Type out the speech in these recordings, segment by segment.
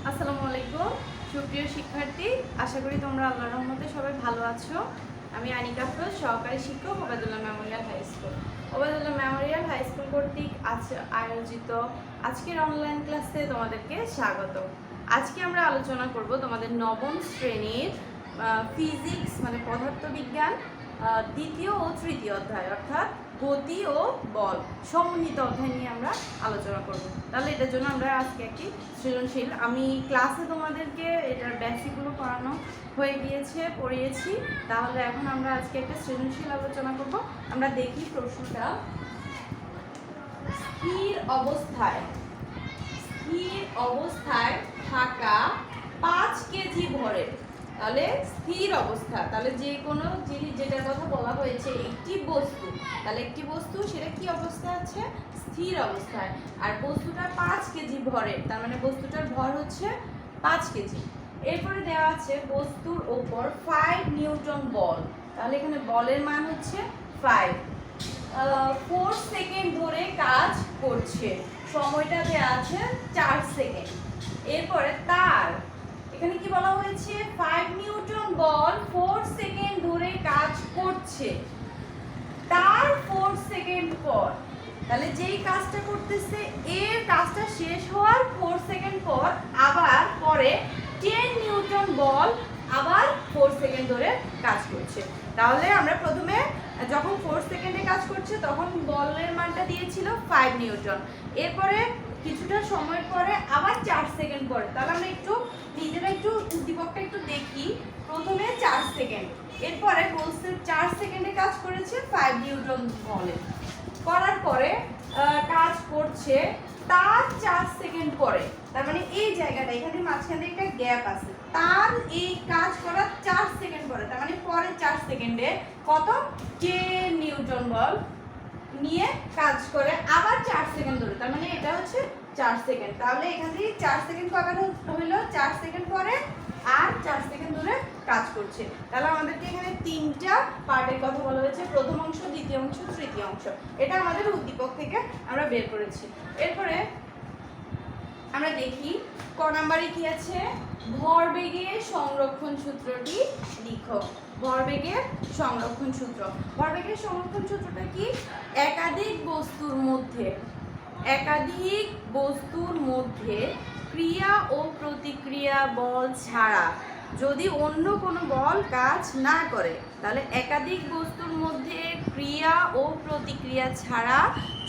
আসসালামু আলাইকুম সুপ্রিয় শিক্ষার্থী, আশা করি তোমরা আল্লাহর রহমতে সবাই ভালো আছো। আমি আনিকা আফরোজ, সহকারী শিক্ষক, Obaidullah memorial high school. Obaidullah memorial high school কর্তৃক আয়োজিত আজকের অনলাইন ক্লাসে তোমাদেরকে স্বাগত। আজকে আমরা আলোচনা করব তোমাদের নবম শ্রেণীর ফিজিক্স মানে পদার্থবিজ্ঞান দ্বিতীয় ও তৃতীয় অধ্যায় অর্থাৎ গতি ও বল সমন্বিত অধ্যায় নিয়ে আমরা আলোচনা করব। তাহলে এটার জন্য আমরা আজকে একটি সৃজনশীল, আমি ক্লাসে তোমাদেরকে এটার বেসিকগুলো পড়ানো হয়ে গিয়েছে, পড়িয়েছি। তাহলে এখন আমরা আজকে একটা সৃজনশীল আলোচনা করব। আমরা দেখি প্রশ্নটা। স্থির অবস্থায় থাকা 5 কেজি ভরের, তাহলে স্থির অবস্থা, তাহলে যে কোনো জিনিস যেটার কথা বলা হয়েছে একটি বস্তু, তাহলে একটি বস্তু সেটা কি অবস্থা আছে? স্থির অবস্থায়। আর বস্তুটা 5 কেজি ভরের, তার মানে বস্তুটার ভর হচ্ছে 5 কেজি। এরপরে দেওয়া আছে বস্তুর ওপর 5 নিউটন বল, তাহলে এখানে বলের মান হচ্ছে 5। 4 সেকেন্ড ধরে কাজ করছে, সময়টা দেওয়া আছে 4 সেকেন্ড। এরপরে তার এখানে কি বলা হয়েছে? 5 নিউটন বল 4 সেকেন্ড ধরে কাজ করছে, তার 4 সেকেন্ড পর, তাহলে যেই কাজটা করতেছে এর কাজটা শেষ হওয়ার 4 সেকেন্ড পর আবার পরে 10 নিউটন বল আবার 4 সেকেন্ড ধরে কাজ করছে। তাহলে আমরা প্রথমে যখন 4 সেকেন্ডে কাজ করছে তখন বলের মানটা দিয়েছিল 5 নিউটন, এরপরে কিছুটা সময় পরে আবার 4 সেকেন্ড পরে, তাহলে আমরা একটু নিজেরা একটু উদ্দীপকটা একটু দেখি। প্রথমে 4 সেকেন্ড, এরপরে বলছে 4 সেকেন্ডে কাজ করেছে 5 নিউটন বলে, করার পরে কাজ করছে তার 4 সেকেন্ড পরে, তার মানে এই জায়গাটা এখানে মাঝখানে একটা গ্যাপ আছে, তার এই কাজ করার 4 সেকেন্ড পরে, তার মানে পরে 4 সেকেন্ডে কত 10 নিউটন বল নিয়ে কাজ করে আবার 4 সেকেন্ড ধরে, তার মানে এটা হচ্ছে 4 সেকেন্ড। তাহলে এখান থেকে 4 সেকেন্ড কভার হলো 4 সেকেন্ড পরে আর 4 সেকেন্ড ধরে কাজ করছে। তাহলে আমাদেরকে এখানে 3টা পার্টের কথা বলা হয়েছে, প্রথম অংশ, দ্বিতীয় অংশ, তৃতীয় অংশ। এটা আমাদের উদ্দীপক থেকে আমরা বের করেছি। এরপরে আমরা দেখি ক নাম্বারে কি আছে, ভরবেগের সংরক্ষণ সূত্রটি লিখো। ভরবেগের সংরক্ষণ সূত্র, ভরবেগের সংরক্ষণ সূত্রটা কি? একাধিক বস্তুর মধ্যে ক্রিয়া ও প্রতিক্রিয়া বল ছাড়া যদি অন্য কোনো বল কাজ না করে, তাহলে একাধিক বস্তুর মধ্যে ক্রিয়া ও প্রতিক্রিয়া ছাড়া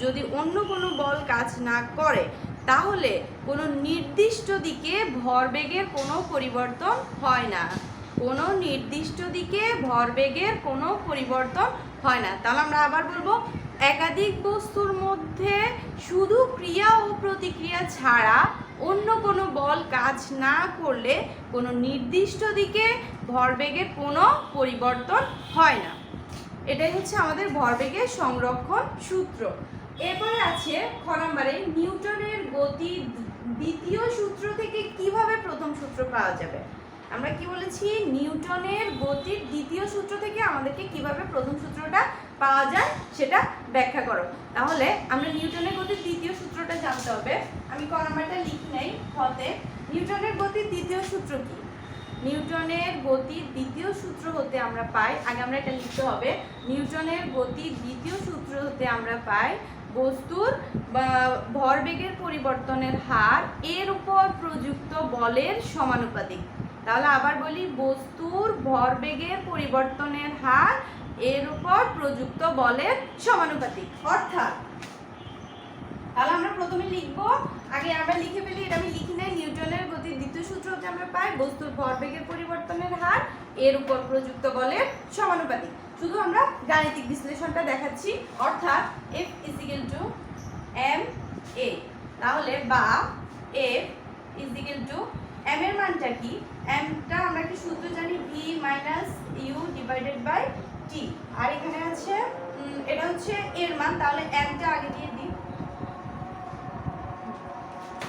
যদি অন্য কোনো বল কাজ না করে তাহলে কোনো নির্দিষ্ট দিকে ভরবেগের কোনো পরিবর্তন হয় না। কোনো নির্দিষ্ট দিকে ভরবেগের কোনো পরিবর্তন হয় না। তাহলে আমরা আবার বলবো, একাধিক বস্তুর মধ্যে শুধু ক্রিয়া ও প্রতিক্রিয়া ছাড়া অন্য কোনো বল কাজ না করলে কোনো নির্দিষ্ট দিকে ভরবেগের কোনো পরিবর্তন হয় না। এটাই হচ্ছে আমাদের ভরবেগের সংরক্ষণ সূত্র। এরপরে আছে খ নম্বরে, নিউটনের গতির দ্বিতীয় সূত্র থেকে কিভাবে প্রথম সূত্র পাওয়া যাবে? আমরা কি বলেছি? নিউটনের গতির দ্বিতীয় সূত্র থেকে আমাদেরকে কিভাবে প্রথম সূত্রটা পাওয়া যায় সেটা ব্যাখ্যা করো। তাহলে আমরা নিউটনের গতির দ্বিতীয় সূত্রটা জানতে হবে। আমি ক নাম্বারটা লিখি নেই হতে। নিউটনের গতির দ্বিতীয় সূত্র কি? নিউটনের গতির দ্বিতীয় সূত্র হতে আমরা পাই, আগে আমরা এটা লিখতে হবে, নিউটনের গতির দ্বিতীয় সূত্র হতে আমরা পাই বস্তুর ভরবেগের পরিবর্তনের হার এর উপর প্রযুক্ত বলের সমানুপাতিক। তাহলে আবার বলি, বস্তুর ভরবেগের পরিবর্তনের হার এর উপর প্রযুক্ত বলের সমানুপাতিক। অর্থাৎ তাহলে আমরা প্রথমে লিখবো, আগে আমরা লিখে ফেলি, এটা আমি লিখি নাই। নিউটনের গতির দ্বিতীয় সূত্র হতে আমরা পাই বস্তুর ভরবেগের পরিবর্তনের হার এর উপর প্রযুক্ত বলের সমানুপাতিক। শুধু আমরা গাণিতিক বিশ্লেষণটা দেখাচ্ছি, অর্থাৎ F = ma, তাহলে বা F = m এর মানটা কি? m টা আমরা একটা সূত্র জানি, v - u / t, আর এখানে আছে এটা হচ্ছে এর মান, তাহলে m টা আগে দিয়ে দিই।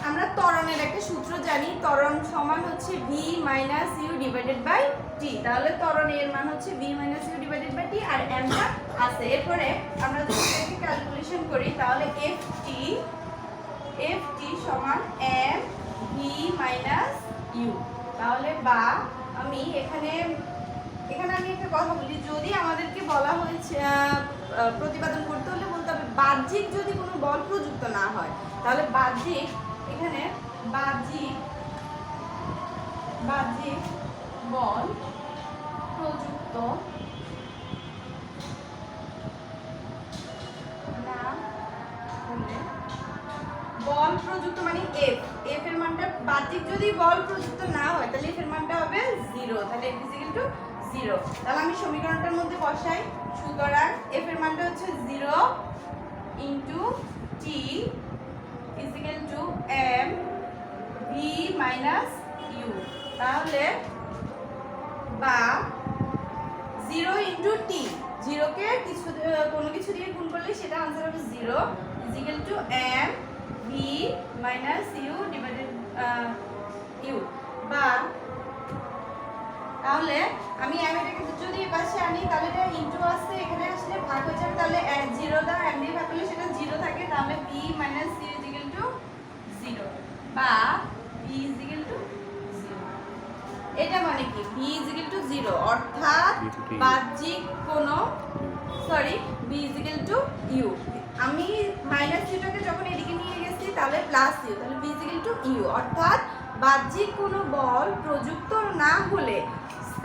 আমরা ত্বরণের একটা সূত্র জানি, ত্বরণ সমান হচ্ছে v - u / t, তাহলে ত্বরণ এর মান হচ্ছে v - u / t আর m টা আছে। এরপরে আমরা যদি এটাকে ক্যালকুলেশন করি তাহলে ft সমান এম ভি মাইনাস ইউ। তাহলে বা আমি এখানে আমি একটা কথা বলি, যদি আমাদেরকে বলা হয়েছে প্রতিপাদন করতে হলে বলতে হবে বাহ্যিক যদি কোনো বল প্রযুক্ত না হয়, তাহলে বাহ্যিক এখানে বাহ্যিক বল প্রযুক্ত না হলে, বল প্রযুক্ত মানে এফ এর মানটা বাহ্যিক যদি বল প্রযুক্ত না হয় তাহলে এফ এর মানটা হবে 0, তাহলে এফ ইজ ইকুয়াল টু 0। তাহলে আমি সমীকরণটার মধ্যে বসাই, সুতরাং এফ এর মানটা হচ্ছে 0 into T is equal to M V minus U. তাহলে বা 0 ইনটু টি, 0 কে কোনো কিছু দিয়ে গুণ করলে সেটা आंसर হবে 0 is equal to M V minus U divided U. বা তাহলে আমি এম এটাকে যদি এই পাশে আনি তাহলে এটা ইনটু আসছে, এখানে আসলে ভাগ হয়ে যাবে, তাহলে 0 দা এম দিয়ে ভাগ করলে সেটা 0 থাকে, তাহলে V minus U is equal to 0 বা ভি ইজ ইকুয়াল টু 0। এটা মানে কি ভি ইজ ইকুয়াল টু 0, অর্থাৎ বাহ্যিক কোনো V is equal to U. আমি মাইনাস ইউটাকে যখন এদিকে নিয়ে গেছি তাহলে প্লাস ইউ, তাহলে V is equal to U, অর্থাৎ বাহ্যিক কোনো বল প্রযুক্ত না হলে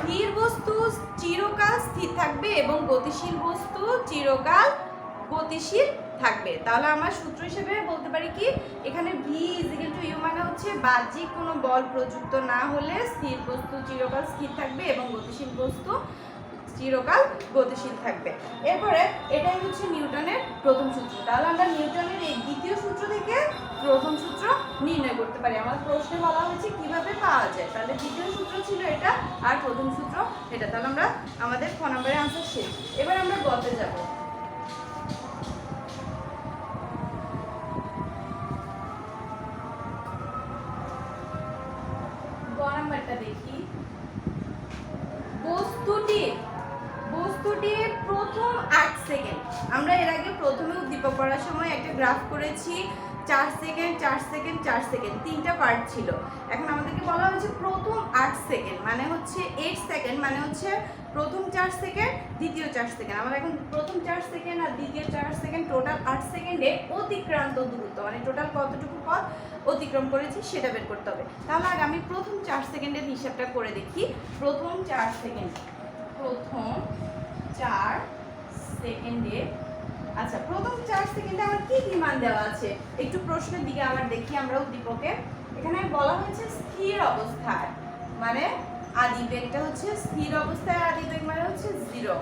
স্থির বস্তু চিরকাল স্থির থাকবে এবং গতিশীল বস্তু চিরকাল গতিশীল থাকবে। তাহলে আমার সূত্র হিসেবে বলতে পারি কি, এখানে V is equal to U মানে হচ্ছে বাহ্যিক কোনো বল প্রযুক্ত না হলে স্থির বস্তু চিরকাল স্থির থাকবে এবং গতিশীল বস্তু চিরকাল গতিশীল থাকবে। এরপরে এটাই হচ্ছে নিউটনের প্রথম সূত্র। তাহলে আমরা নিউটনের এই দ্বিতীয় সূত্র থেকে প্রথম সূত্র নির্ণয় করতে পারি। আমার প্রশ্নে বলা হয়েছে কিভাবে পাওয়া যায়, তাহলে দ্বিতীয় সূত্র ছিল এটা আর প্রথম সূত্র এটা। তাহলে আমরা আমাদের ক নম্বরের আনসার শেষ। এবার আমরা গতে যাব। গ নাম্বারটা দেখি, বস্তুটির প্রথম 8 সেকেন্ড। আমরা এর আগে প্রথমে উদ্দীপক করার সময় একটা গ্রাফ করেছি, 4 সেকেন্ড 4 সেকেন্ড 4 সেকেন্ড, 3টা পার্ট ছিল। এখন আমাদেরকে বলা হয়েছে প্রথম 8 সেকেন্ড মানে হচ্ছে 8 সেকেন্ড মানে হচ্ছে প্রথম 4 সেকেন্ড দ্বিতীয় 4 সেকেন্ড। আমরা এখন প্রথম 4 সেকেন্ড আর দ্বিতীয় 4 সেকেন্ড টোটাল 8 সেকেন্ডে অতিক্রান্ত দূরত্ব মানে টোটাল কতটুকু পথ অতিক্রম করেছি সেটা বের করতে হবে। তাহলে আগে আমি প্রথম 4 সেকেন্ডের হিসাবটা করে দেখি। প্রথম 4 সেকেন্ডে আচ্ছা, প্রথম 4 সেকেন্ডে আমার কি কি মান দেওয়া আছে একটু প্রশ্নের দিকে আবার দেখি আমরা উদ্দীপকে। এখানে বলা হয়েছে স্থির অবস্থায় মানে আদিবেগটা হচ্ছে স্থির অবস্থায়, আদিবেগ মানে হচ্ছে 0।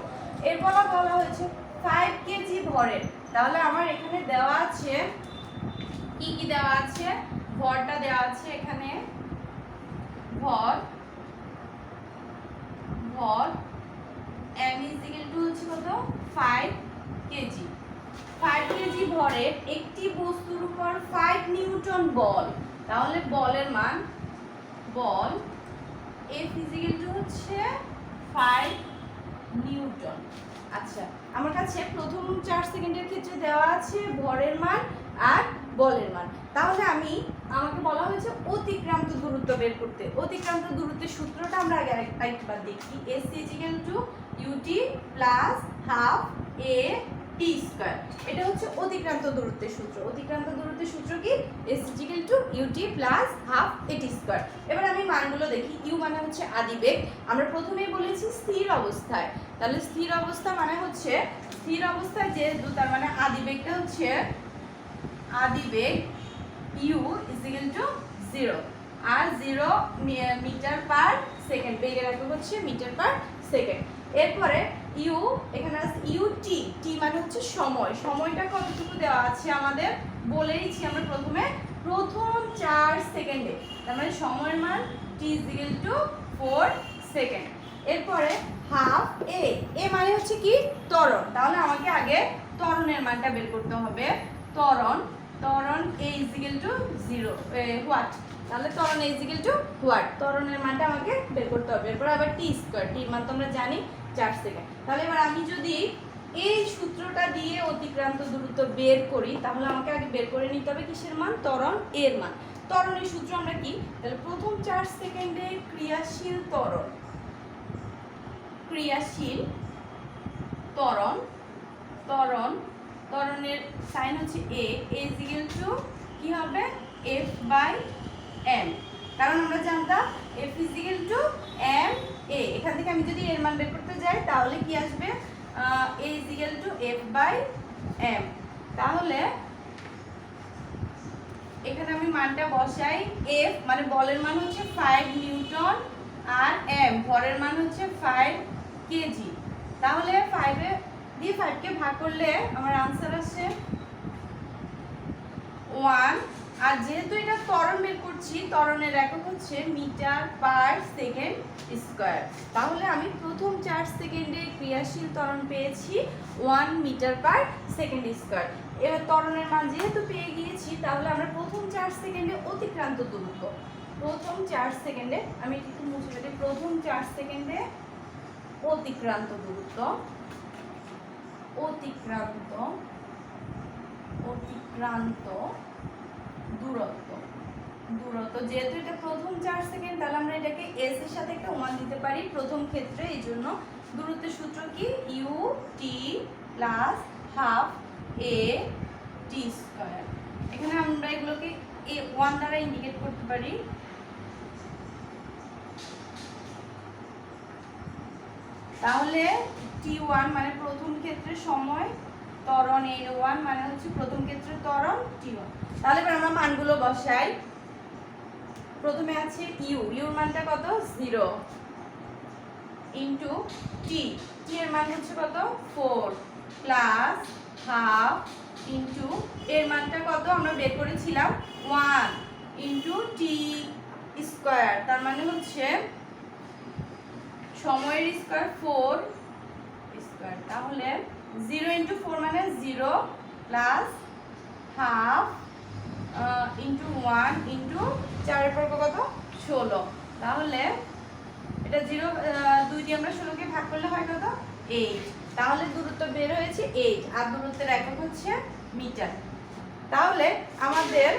এরপর বলা হয়েছে 5 কেজি ভরের। তাহলে আমার এখানে দেওয়া আছে কি কি দেওয়া আছে, ভরটা দেওয়া আছে এখানে, ভর m is equal to হচ্ছে কত 5 কেজি। 5 কেজি ভরের একটি বস্তুর উপর 5 নিউটন বল, তাহলে বলের মান বল F is equal to হচ্ছে 5 নিউটন। আচ্ছা, আমার কাছে প্রথম 4 সেকেন্ডের ক্ষেত্রে দেওয়া আছে ভরের মান আর বলের মান। তাহলে আমাকে বলা হয়েছে অতিক্রান্ত দূরত্ব বের করতে। অতিক্রান্ত দূরত্বের সূত্রটা আমরা আগে আরেকবার দেখি। S is equal to ut plus half a t square। এটা হচ্ছে অতিক্রান্ত দূরত্বের সূত্র। অতিক্রান্ত দূরত্বের সূত্র কি? S is equal to ut plus half a t square। এবার আমি মানগুলো দেখি। u মানে হচ্ছে আদিবেগ, আমরা প্রথমেই বলেছি স্থির অবস্থায়। তাহলে স্থির অবস্থা মানে হচ্ছে স্থির অবস্থায় যেহেতু তার মানে আদিবেগটা হচ্ছে আদিবেগ u is equal to 0 আর 0 মিটার পার সেকেন্ড, বেগের একক হচ্ছে মিটার পার সেকেন্ড। এরপরে u এখানে আছে ut, t মানে হচ্ছে সময়। সময়টা কতটুকু দেওয়া আছে আমাদের বলেইছি আমরা প্রথম 4 সেকেন্ডে, তার মানে সময়ের মান t is equal to 4 second. এরপরে হাফ a মানে হচ্ছে কি ত্বরণ। তাহলে আমাকে আগে ত্বরণের মানটা বের করতে হবে। ত্বরণ a is equal to 0 what, তাহলে ত্বরণ a is equal to what, ত্বরণের মানটা আমাকে বের করতে হবে। এরপর আবার t স্কয়ার, t মান তো আমরা জানি 4 সেকেন্ড। তাহলে এবার আমি যদি এই সূত্রটা দিয়ে অতিক্রান্ত দূরত্ব বের করি, তাহলে আমাকে আগে বের করে নিতে হবে কিসের মান? ত্বরণ এর মান। ত্বরণের সূত্র আমরা কি? তাহলে প্রথম 4 সেকেন্ডে ক্রিয়াশীল ত্বরণ, ক্রিয়াশীল ত্বরণ, ত্বরণের সাইন হচ্ছে a is equal to কি হবে? F/m, কারণ আমরা জানতাম F is equal to m a। এখান থেকে আমি যদি এর মান বের করতে যাই তাহলে কি আসবে? a is equal to F/m। তাহলে এখানে আমি মানটা বসাই। F মানে বলের মান হচ্ছে 5 নিউটন আর m ভরের মান হচ্ছে 5 কেজি। তাহলে 5 দিয়ে 5 কে ভাগ করলে আমার आंसर আসে 1। আর যেহেতু এটা ত্বরণ বের করছি, ত্বরণের একক হচ্ছে মিটার পার সেকেন্ড স্কয়ার। তাহলে আমি প্রথম 4 সেকেন্ডে ক্রিয়াশীল ত্বরণ পেয়েছি 1 মিটার পার সেকেন্ড স্কয়ার। এবার ত্বরণের মান যেহেতু পেয়ে গিয়েছি, তাহলে আমরা প্রথম 4 সেকেন্ডে অতিক্রান্ত দূরত্ব, প্রথম 4 সেকেন্ডে আমি একটু মুছে ফেলি, প্রথম 4 সেকেন্ডে অতিক্রান্ত দূরত্ব, অতিক্রান্ত দূরত্ব যেহেতু এটা প্রথম 4 সেকেন্ড, তাহলে আমরা এটাকে s এর সাথে একটা 1 দিতে পারি প্রথম ক্ষেত্রে। এই জন্য দূরত্বের সূত্র কি? u t plus half a t square. এখানে আমরা এগুলোকে a 1 দ্বারা ইন্ডিকেট করতে পারি। তাহলে t1 মানে প্রথম ক্ষেত্রে সময়, ত্বরণ a1 মানে হচ্ছে প্রথম ক্ষেত্রে ত্বরণ t1। তাহলে এবার আমরা মানগুলো বসাই। প্রথমে আছে u, এর মানটা কত? 0 ইনটু t, t এর মান হচ্ছে কত? 4 প্লাস হাফ ইনটু এর মানটা কত আমরা বের করেছিলাম 1 ইনটু t স্কয়ার, তার মানে হচ্ছে সময়ের স্কয়ার 4 স্কয়ার। তাহলে 0 ইনটু 4 মানে 0 প্লাস হাফ ইনটু 1 ইনটু 4 এর পর কত? 16। তাহলে এটা 0 2 দিয়ে আমরা 16 কে ভাগ করলে হয় কত? 8। তাহলে দূরত্ব বের হয়েছে 8 আর দূরত্বের একক হচ্ছে মিটার। তাহলে আমাদের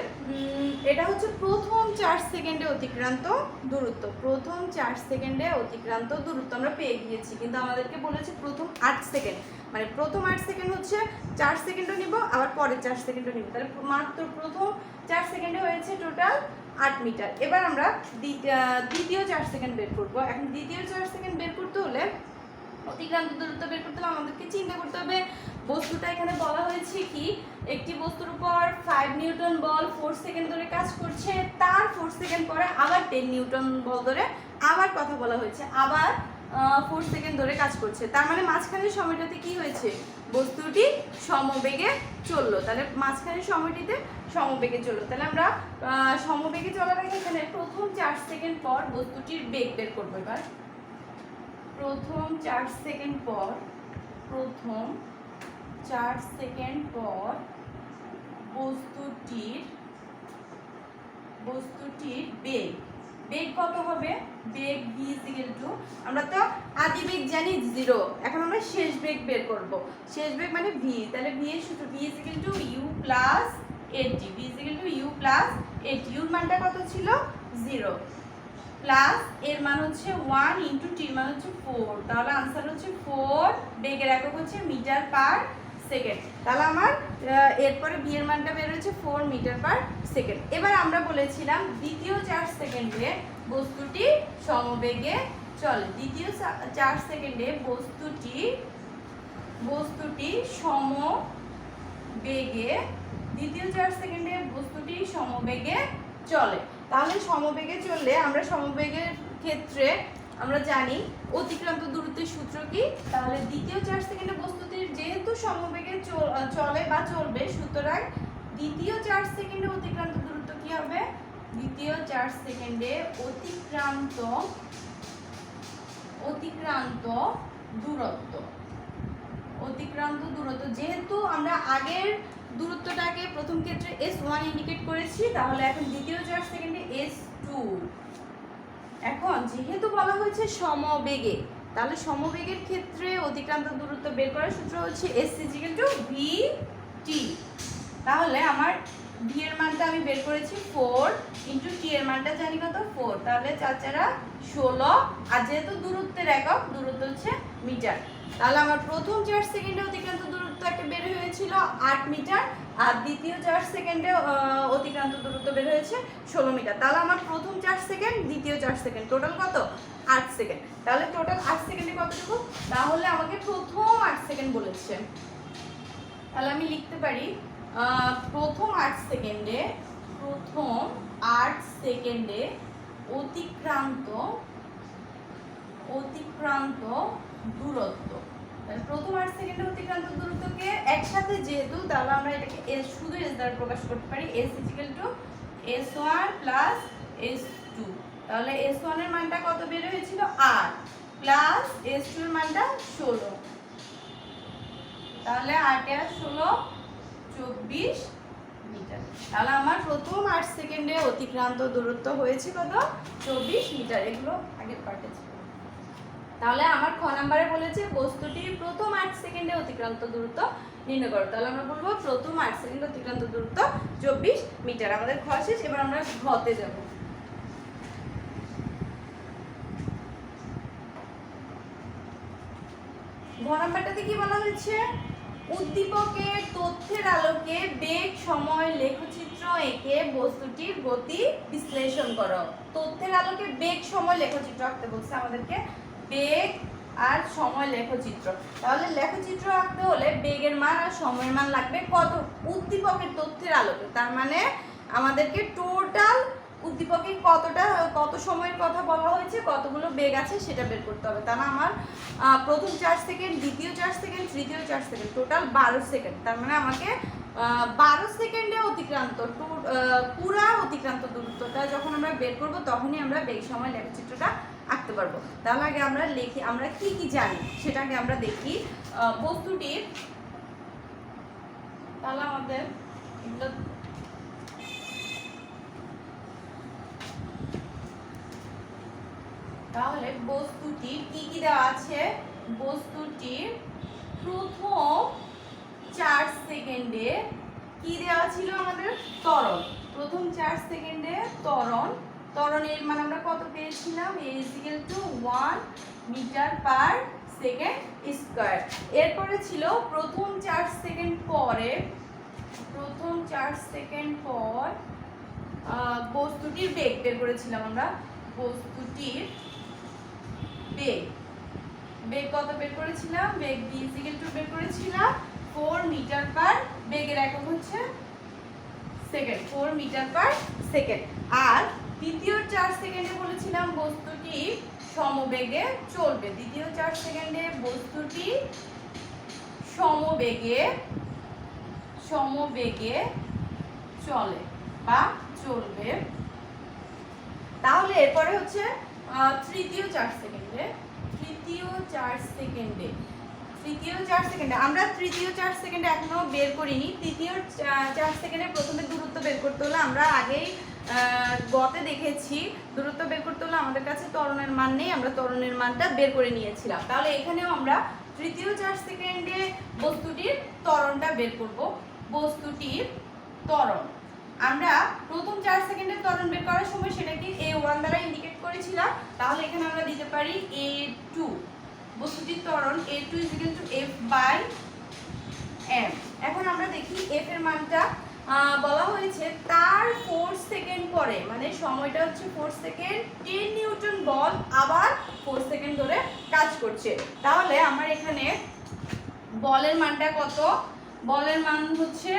এটা হচ্ছে প্রথম 4 সেকেন্ডে অতিক্রান্ত দূরত্ব, প্রথম 4 সেকেন্ডে অতিক্রান্ত দূরত্ব আমরা পেয়ে গিয়েছি। কিন্তু আমাদেরকে বলেছে প্রথম 8 সেকেন্ড, মানে প্রথম 8 সেকেন্ড হচ্ছে 4 সেকেন্ডও নিব, আবার পরের 4 সেকেন্ডও নিব, তাহলে মাত্র প্রথম 4 সেকেন্ডে হয়েছে টোটাল 8 মিটার। এবার আমরা দ্বিতীয় 4 সেকেন্ড বের করব। এখন দ্বিতীয় 4 সেকেন্ড বের করতে হলে, অতিক্রান্ত দূরত্ব বের করতে হলে আমাদেরকে চিন্তা করতে হবে বস্তুটা এখানে বলা হয়েছে কি, একটি বস্তুর উপর 5 নিউটন বল 4 সেকেন্ড ধরে কাজ করছে, তার 4 সেকেন্ড পরে আবার 10 নিউটন বল ধরে আবার কথা বলা হয়েছে, আবার 4 সেকেন্ড ধরে কাজ করছে। তার মানে মাঝখানের সময়টাতে কি হয়েছে? বস্তুটি সমবেগে চললো। তাহলে মাঝখানের সময়টিতে সমবেগে চললো। তাহলে আমরা সমবেগে চলার আগে এখানে প্রথম 4 সেকেন্ড পর বস্তুটির বেগ বের করবো। এবার প্রথম 4 সেকেন্ড পর, প্রথম 4 সেকেন্ড পর বস্তুটির বেগ কত হবে? বেগ v = আমরা তো আদি বেগ জানি 0, এখন আমরা শেষ বেগ বের করব। শেষ বেগ মানে v, তাহলে v এর সূত্র v = u plus at, v = u plus at, এর মানটা কত ছিল? 0 প্লাস এর মান হচ্ছে 1 ইনটু t এর মান হচ্ছে 4। তাহলে आंसर হচ্ছে 4, বেগের একক হচ্ছে মিটার পার সেকেন্ড। তাহলে আমার এরপরে v এর মানটা বের হচ্ছে 4 মিটার পার সেকেন্ড। এবার আমরা বলেছিলাম দ্বিতীয় 4 সেকেন্ডে বস্তুটি সমবেগে চলে। দ্বিতীয় 4 সেকেন্ডে বস্তুটি সমবেগে, দ্বিতীয় 4 সেকেন্ডে বস্তুটি সমবেগে চলে। তাহলে সমবেগে চললে আমরা সমবেগের ক্ষেত্রে আমরা জানি অতিক্রান্ত দূরত্বের সূত্র কি। তাহলে দ্বিতীয় 4 সেকেন্ডে বস্তুটির যেহেতু সমবেগে চলে বা চলবে, সুতরাং দ্বিতীয় 4 সেকেন্ডে অতিক্রান্ত দূরত্ব কি হবে? দ্বিতীয় 4 সেকেন্ডে অতিক্রান্ত দূরত্ব যেহেতু আমরা আগের দূরত্বটাকে প্রথম ক্ষেত্রে s1 ইন্ডিকেট করেছি, তাহলে এখন দ্বিতীয় 4 সেকেন্ডে s2। এখন যেহেতু বলা হয়েছে সমবেগে, তাহলে সমবেগের ক্ষেত্রে অতিক্রান্ত দূরত্ব বের করার সূত্র হচ্ছে s = vt। তাহলে আমার v এর মানটা আমি বের করেছি 4 * t এর মানটা জানি কত 4, তাহলে 4 × 16, আর যেহেতু দূরত্বের একক দূরত্ব হচ্ছে মিটার, তাহলে আমার প্রথম 4 সেকেন্ডে অতিক্রান্ত দূরত্ব একটা বের হয়েছিল 8 মিটার, আর দ্বিতীয় 4 সেকেন্ডে অতিক্রান্ত দূরত্ব বের হয়েছে 16 মিটার। তাহলে আমার প্রথম 4 সেকেন্ড দ্বিতীয় 4 সেকেন্ড টোটাল কত 8 সেকেন্ড। তাহলে টোটাল 8 সেকেন্ডে কতটুকু, তাহলে আমাকে প্রথম 8 সেকেন্ড বলেছে, তাহলে আমি লিখতে পারি প্রথম 8 সেকেন্ডে অতিক্রান্ত দূরত্ব, প্রথম 8 সেকেন্ডে অতিক্রান্ত দূরত্বকে একসাথে যেহেতু, তাহলে আমরা এটাকে শুধু s দ্বারা প্রকাশ করতে পারি, s = s1 + s2। তাহলে s1 এর মানটা কত বের হয়েছিল 8 প্লাস s2 এর মানটা 16, তাহলে 8 আর 16 24 মিটার। তাহলে আমার প্রথম 8 সেকেন্ডে অতিক্রান্ত দূরত্ব হয়েছে কত 24 মিটার। এগুলো আগের পার্টে ছিল। তাহলে আমার খ নম্বরে বলেছে বস্তুটির প্রথম 8 সেকেন্ডে অতিক্রান্ত দূরত্ব নির্ণয় করো। তাহলে আমরা বলবো প্রথম 8 সেকেন্ডে অতিক্রান্ত দূরত্ব 24 মিটার। আমাদের খ শেষ, এবার আমরা ঘতে যাব। ঘ নাম্বারটাতে কি বলা হয়েছে, উদ্দীপকের তথ্যের আলোকে বেগ সময় লেখচিত্র এঁকে বস্তুটির গতি বিশ্লেষণ করো। তথ্যের আলোকে বেগ সময় লেখচিত্র আঁকতে বলছে আমাদেরকে, বেগ আর সময় লেখচিত্র। তাহলে লেখচিত্র আঁকতে হলে বেগের মান আর সময়ের মান লাগবে কত, উদ্দীপকের তথ্যের আলোকে। তার মানে আমাদেরকে টোটাল উদ্দীপকে কত সময়ের কথা বলা হয়েছে, কতগুলো বেগ আছে সেটা বের করতে হবে। তাহলে আমার প্রথম 4 সেকেন্ড, দ্বিতীয় 4 সেকেন্ড, তৃতীয় 4 সেকেন্ড, টোটাল 12 সেকেন্ড। তার মানে আমাকে 12 সেকেন্ডে অতিক্রান্ত পুরা অতিক্রান্ত দূরত্বটা যখন আমরা বের করব তখনই আমরা বেগ সময় লেখচিত্রটা আঁকতে পারবো। তাহলে আগে আমরা লিখি, আমরা কি কি জানি সেটা আগে আমরা দেখি। বস্তুটির, তাহলে আমাদের এগুলো তাহলে বস্তুটির কি কি দেওয়া আছে, বস্তুটির প্রথম 4 সেকেন্ডে কি দেওয়া ছিল আমাদের ত্বরণ, প্রথম 4 সেকেন্ডে ত্বরণের মান আমরা কত পেয়েছিলাম, a = 1 মিটার/সেকেন্ড²। এরপরে ছিল প্রথম 4 সেকেন্ড পরে, প্রথম 4 সেকেন্ড পর বস্তুটির বেগ বের করেছিলাম আমরা, বস্তুটির বেগ কত বের করেছিলাম, বেগ v = বের করেছিলাম 4 মিটার/, বেগের একক হচ্ছে সেকেন্ড, 4 মিটার/সেকেন্ড। আর দ্বিতীয় 4 সেকেন্ডে বলেছিলাম বস্তুটি সমবেগে চলবে, দ্বিতীয় 4 সেকেন্ডে বস্তুটি সমবেগে চলে বা চলবে। তাহলে এরপরে হচ্ছে তৃতীয় 4 সেকেন্ডে আমরা তৃতীয় 4 সেকেন্ডে এখনো বের করিনি। তৃতীয় 4 সেকেন্ডে প্রথমে দূরত্ব বের করতে হলে আমরা আগেই গতে দেখেছি, দূরত্ব বের করতে হলে আমাদের কাছে ত্বরণের মান নেই, আমরা ত্বরণের মানটা বের করে নিয়েছিলাম। তাহলে এখানেও আমরা তৃতীয় 4 সেকেন্ডে বস্তুটির ত্বরণটা বের করব। বস্তুটির ত্বরণ আমরা প্রথম 4 সেকেন্ডের ত্বরণ বের করার সময় সেটাকে a1 দ্বারা ইন্ডিকেট করেছিলাম। তাহলে এখানে আমরা দিতে পারি a2, বস্তুটির ত্বরণ a2 = f/m। এখন আমরা দেখি f এর মানটা বলা হয়েছে তার 4 সেকেন্ড পরে, মানে সময়টা হচ্ছে 4 সেকেন্ড, 10 নিউটন বল আবার 4 সেকেন্ড ধরে কাজ করছে। তাহলে আমার এখানে বলের মানটা কত, বলের মান হচ্ছে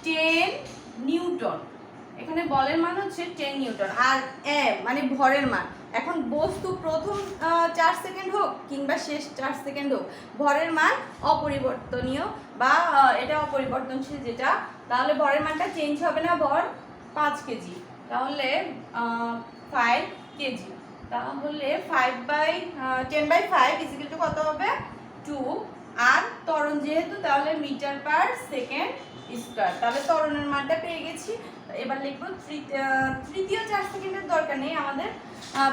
10 নিউটন, এখানে বলের মান হচ্ছে 10 নিউটন, আর m মানে ভরের মান। এখন বস্তু প্রথম 4 সেকেন্ড হোক কিংবা শেষ 4 সেকেন্ড হোক, ভরের মান অপরিবর্তনীয় বা এটা অপরিবর্তনশীল যেটা, তাহলে ভরের মানটা চেঞ্জ হবে না, ভর 5 কেজি, তাহলে 5 কেজি, তাহলে 5/10/5 = কত হবে 2, আর ত্বরণ যেহেতু তাহলে মিটার/সেকেন্ড²। তাহলে ত্বরণের মানটা পেয়ে গেছি। এবার লিখব তৃতীয় 4 সেকেন্ডের দরকার দরকার নেই আমাদের।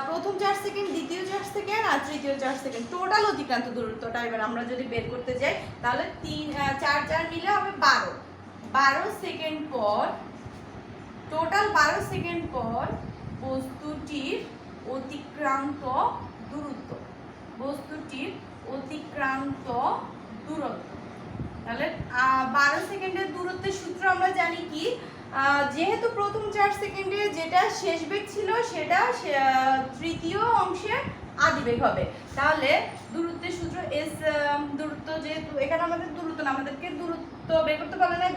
প্রথম 4 সেকেন্ড, দ্বিতীয় 4 সেকেন্ড আর তৃতীয় 4 সেকেন্ড টোটাল অতিক্রান্ত দূরত্বটা এবার আমরা যদি বের করতে যাই তাহলে 4 4 মিলে হবে 12 সেকেন্ড পর, টোটাল 12 সেকেন্ড পর বস্তুটির অতিক্রান্ত দূরত্ব, বস্তুটির অতিক্রান্ত দূরত্ব। তাহলে 12 সেকেন্ডের দূরত্বের সূত্র আমরা জানি কি, যেহেতু প্রথম 4 সেকেন্ডে যেটা শেষ বেগ ছিল সেটা তৃতীয় অংশের আদিবেগ হবে। তাহলে দূরত্বের সূত্র এস, দূরত্ব যেহেতু এখানে আমাদের দূরত্ব না, আমাদেরকে দূরত্ব বের করতে বলে না,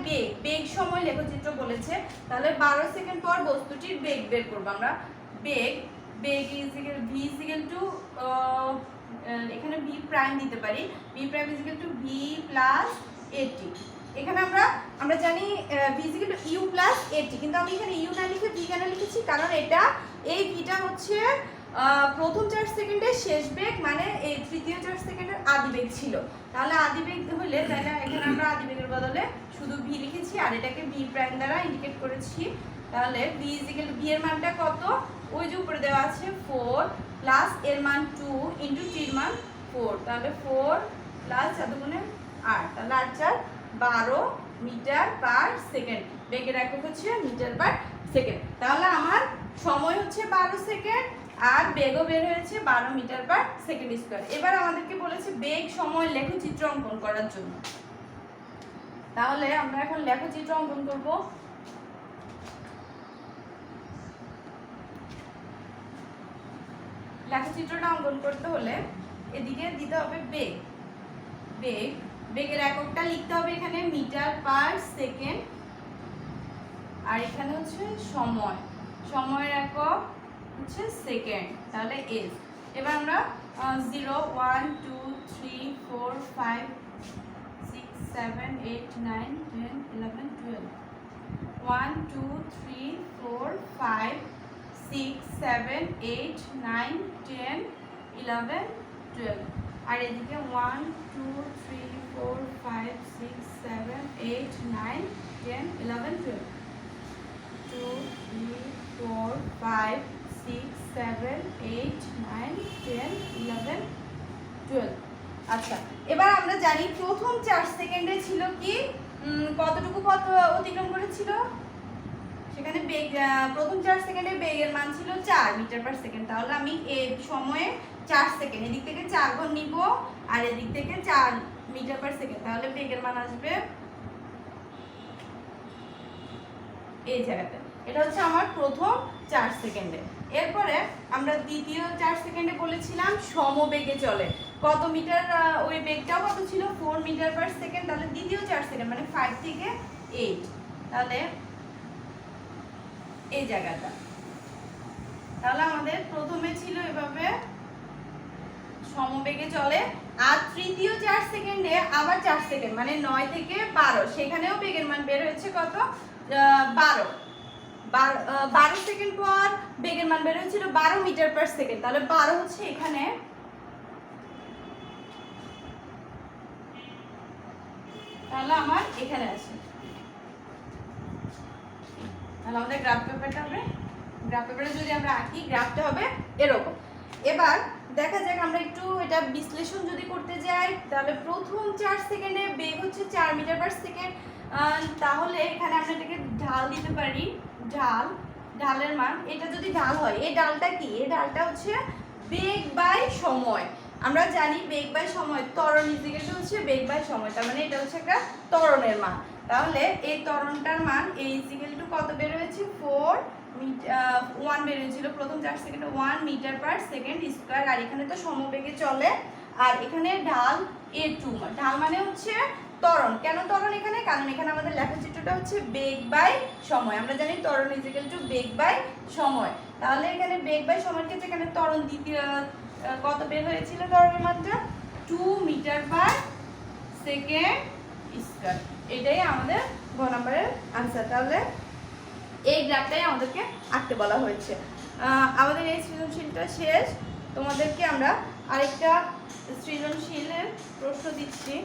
বেগ সময় লেখচিত্র বলেছে। তাহলে 12 সেকেন্ড পর বস্তুটির বেগ বের করব আমরা। বেগ ভি ইজিক্যাল টু, এখানে ভি প্রাইম দিতে পারি, V prime is equal to V plus এটি। এখানে আমরা জানি V is equal to U plus এটি, কিন্তু আমি এখানে ইউ না লিখে ভি কেন লিখেছি, কারণ এই ভিটা হচ্ছে প্রথম 4 সেকেন্ডের শেষ বেগ, মানে এই তৃতীয় 4 সেকেন্ডের আদিবেগ ছিল। তাহলে আদিবেগ হলে তাহলে এখানে আমরা আদিবেগের বদলে শুধু ভি লিখেছি আর এটাকে ভি প্রাইম দ্বারা ইন্ডিকেট করেছি। তাহলে ভি ইজিক্যাল টু ভি এর মানটা কত, ওই যে উপরে দেওয়া আছে 4 প্লাস এর মান 2 ইন্টু টির মান 4, তাহলে 4 প্লাস 4 গুণে 8, তাহলে 8 4 12 মিটার পার সেকেন্ড। বেগের একক হচ্ছে মিটার পার সেকেন্ড। তাহলে আমার সময় হচ্ছে 12 সেকেন্ড আর বেগও বের হয়েছে 12 মিটার পার সেকেন্ড স্কয়ার। এবার আমাদেরকে বলেছে বেগ সময় লেখচিত্র অঙ্কন করার জন্য। তাহলে আমরা এখন লেখচিত্র অঙ্কন করব। লেখচিত্রটা অঙ্কন করতে হলে এদিকে দিতে হবে বেগের এককটা লিখতে হবে এখানে মিটার পার সেকেন্ড, আর এখানে হচ্ছে সময়ের একক হচ্ছে সেকেন্ড, তাহলে এস। এবার আমরা 0 1 2 3 4 5 6 7 8 9 10 11 12 1 2 3 4 5 6 7 8 9 10 11 12, আর এদিকে 1 2 3 4 5 6 7 8 9 10 11 12 2 3 4 5 6 7 8 9 10 11 12। আচ্ছা, এবার আমরা জানি প্রথম 4 সেকেন্ডে ছিল কি, কতটুকু পথ অতিক্রম করেছিল, সেখানে বেগ প্রথম 4 সেকেন্ডে বেগের মান ছিল 4 মিটার পার সেকেন্ড। তাহলে আমি এই সময়ে 4 সেকেন্ড, এদিক থেকে 4 গুণ নিব আর এদিক থেকে 4 মিটার পার সেকেন্ড, তাহলে বেগের মান আসবে এই জায়গাতে। এটা হচ্ছে আমার প্রথম 4 সেকেন্ডে। এরপরে আমরা দ্বিতীয় 4 সেকেন্ডে বলেছিলাম সমবেগে চলে, কত মিটার, ওই বেগটাও কত ছিল 4 মিটার পার সেকেন্ড। তাহলে দ্বিতীয় 4 সেকেন্ড মানে 5 থেকে 8, তাহলে এই জায়গাটা। তাহলে আমাদের প্রথমে ছিল এভাবে সমবেগে চলে, আর তৃতীয় 4 সেকেন্ডে আবার 4 সেকেন্ড মানে 9 থেকে 12, সেখানেও বেগের মান বের হয়েছে কত 12 সেকেন্ড পর বেগের মান বের হয়েছিল 12 মিটার পার সেকেন্ড। তাহলে 12 হচ্ছে এখানে, তাহলে আমার এখানে আছে। তাহলে আমাদের গ্রাফ পেপারটা হবে, গ্রাফ পেপারে যদি আমরা আঁকি গ্রাফটা হবে এরকম। এবার দেখা যাক আমরা একটু এটা বিশ্লেষণ যদি করতে যাই, তাহলে প্রথম 4 সেকেন্ডে বেগ হচ্ছে 4 মিটার পার সেকেন্ড। তাহলে এখানে আমরা এটাকে ঢাল দিতে পারি, ঢালের মান, এটা যদি ঢাল হয়, এই ঢালটা কি, এই ঢালটা হচ্ছে বেগ বাই সময়। আমরা জানি বেগ বাই সময়, ত্বরণ ইজিক্যাল টু হচ্ছে বেগ বাই সময়, তার মানে এটা হচ্ছে একটা ত্বরণের মান। তাহলে এই ত্বরণটার মান এই ইজিক্যাল টু কত বের হয়েছে 1 বের হয়েছিল প্রথম 4 সেকেন্ডে 1 মিটার পার সেকেন্ড স্কয়ার, আর এখানে তো সমবেগে চলে, আর এখানে ঢাল a2, ঢাল মানে হচ্ছে ত্বরণ। কেন ত্বরণ এখানে, কারণ এখানে আমাদের লেখচিত্রটা হচ্ছে বেগ বাই সময়, আমরা জানি ত্বরণ ইজিক্যাল টু বেগ বাই সময়। তাহলে এখানে বেগ বাই সময়ের ক্ষেত্রে এখানে ত্বরণ দ্বিতীয় কত বের হয়েছিল, ত্বরণের মানটা 2 মিটার পার সেকেন্ড স্কয়ার। এটাই আমাদের গ নম্বরের আনসার। তাহলে এই গ্রাফটাই আমাদেরকে আঁকতে বলা হয়েছে। আমাদের এই সৃজনশীলটা শেষ, তোমাদেরকে আমরা আরেকটা সৃজনশীলের প্রশ্ন দিচ্ছি।